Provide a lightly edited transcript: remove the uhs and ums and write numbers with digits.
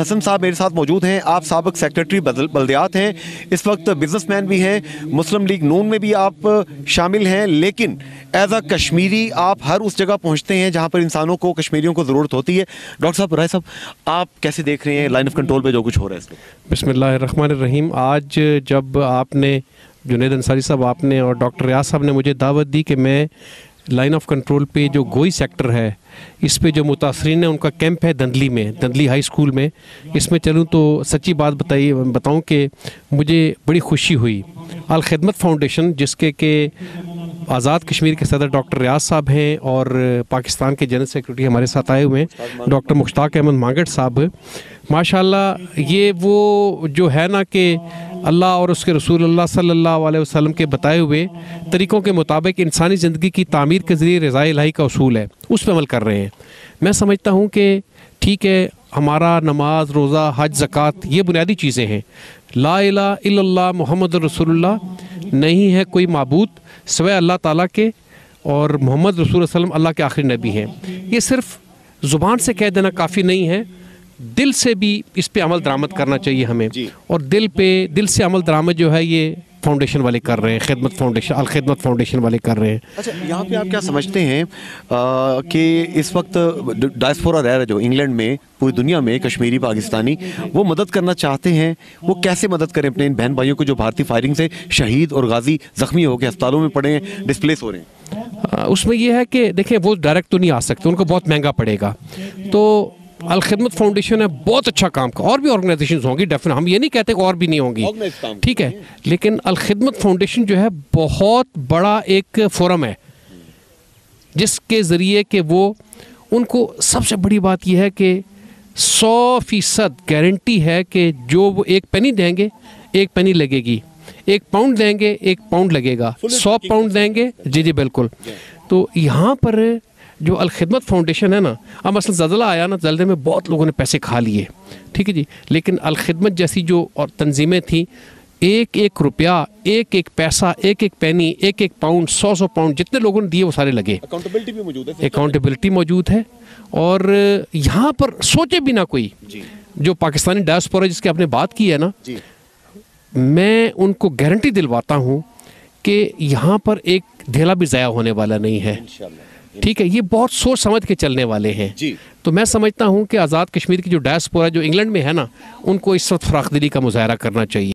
हसन साहब मेरे साथ मौजूद हैं। आप साबिक सेक्रेटरी बल्दियात हैं, इस वक्त बिजनेस मैन भी हैं, मुस्लिम लीग नून में भी आप शामिल हैं, लेकिन एज अ कश्मीरी आप हर उस जगह पहुंचते हैं जहां पर इंसानों को, कश्मीरियों को ज़रूरत होती है। डॉक्टर साहब, राय साहब, आप कैसे देख रहे हैं लाइन ऑफ कंट्रोल पे जो कुछ हो रहा है इसमें? बिस्मिल्लाहिर्रहमानिर्रहीम। आज जब आपने, जुनैद अंसारी साहब आपने और डॉक्टर रियाज साहब ने मुझे दावत दी कि मैं लाइन ऑफ कंट्रोल पे जो गोई सेक्टर है इस पे जो मुतासरीन है उनका कैंप है दंदली में, दंदली हाई स्कूल में, इसमें चलूँ तो सच्ची बात बताऊँ कि मुझे बड़ी खुशी हुई। अल खिदमत फाउंडेशन, जिसके के आज़ाद कश्मीर के सदर डॉक्टर रियाज साहब हैं और पाकिस्तान के जनरल सेक्रेटरी हमारे साथ आए हुए हैं डॉक्टर मुश्ताक अहमद मांगट साहब, माशाल्लाह ये वो जो है ना कि अल्लाह और उसके रसूल अल्लाह सल्लल्लाहु अलैहि वसल्लम के बताए हुए तरीक़ों के मुताबिक इंसानी ज़िंदगी की तामीर के ज़रिए रज़ाए इलाही का उसूल है, उस पर अमल कर रहे हैं। मैं समझता हूँ कि ठीक है, हमारा नमाज, रोज़ा, हज, ज़कात ये बुनियादी चीज़ें हैं। ला इलाहा इल्लल्लाह मुहम्मद रसूलुल्लाह, नहीं है कोई माबूद सिवाय अल्लाह ताला के, और मोहम्मद रसूल सल्लम अल्लाह के आखिरी नबी हैं। ये सिर्फ ज़ुबान से कह देना काफ़ी नहीं है, दिल से भी इस पे अमल दरामद करना चाहिए हमें। और दिल से अमल दरामद जो है ये फाउंडेशन वाले कर रहे हैं, खिदमत फाउंडेशन, अल खिदमत फाउंडेशन वाले कर रहे हैं। अच्छा, यहाँ पे आप क्या समझते हैं कि इस वक्त डायस्पोरा रह रहा जो इंग्लैंड में, पूरी दुनिया में कश्मीरी पाकिस्तानी, वो मदद करना चाहते हैं, वो कैसे मदद करें अपने इन बहन भाइयों को जो भारतीय फायरिंग से शहीद और गाजी ज़ख्मी हो के अस्पतालों में पड़े हैं, डिस्प्लेस हो रहे हैं? उसमें यह है कि देखिए वो डायरेक्ट तो नहीं आ सकते, उनको बहुत महंगा पड़ेगा। तो अल खिदमत फाउंडेशन है, बहुत अच्छा काम का, और भी ऑर्गेनाइजेशंस होंगी डेफिनेट, हम ये नहीं कहते कि और भी नहीं होंगी, ठीक है, लेकिन अल खिदमत फाउंडेशन जो है बहुत बड़ा एक फोरम है जिसके ज़रिए कि वो, उनको सबसे बड़ी बात यह है कि 100% गारंटी है कि जो वो एक पेनी देंगे, एक पेनी लगेगी, 1 पाउंड देंगे, 1 पाउंड लगेगा, 100 पाउंड देंगे, जी जी बिल्कुल। तो यहाँ पर जो अल खिदमत फाउंडेशन है ना, अब मसलन ज़लज़ला आया ना, ज़लज़ले में बहुत लोगों ने पैसे खा लिए, ठीक है जी, लेकिन अल खिदमत जैसी जो और तंजीमें थी, 1-1 रुपया, 1-1 पैसा, 1-1 पेनी, 1-1 पाउंड, 100 पाउंड जितने लोगों ने दिए वो सारे लगे। अकाउंटेबिलिटी भी मौजूद है, अकाउंटेबिलिटी मौजूद है। और यहाँ पर सोचे भी ना कोई, जो पाकिस्तानी डायस्पोरा जिसकी आपने बात की है ना, मैं उनको गारंटी दिलवाता हूँ कि यहाँ पर एक ढेला भी ज़ाया होने वाला नहीं है, ठीक है। ये बहुत सोच समझ के चलने वाले हैं जी। तो मैं समझता हूँ कि आज़ाद कश्मीर की जो डायस्पोरा जो इंग्लैंड में है ना, उनको इस वक्त फराखदिली का मुजाहरा करना चाहिए।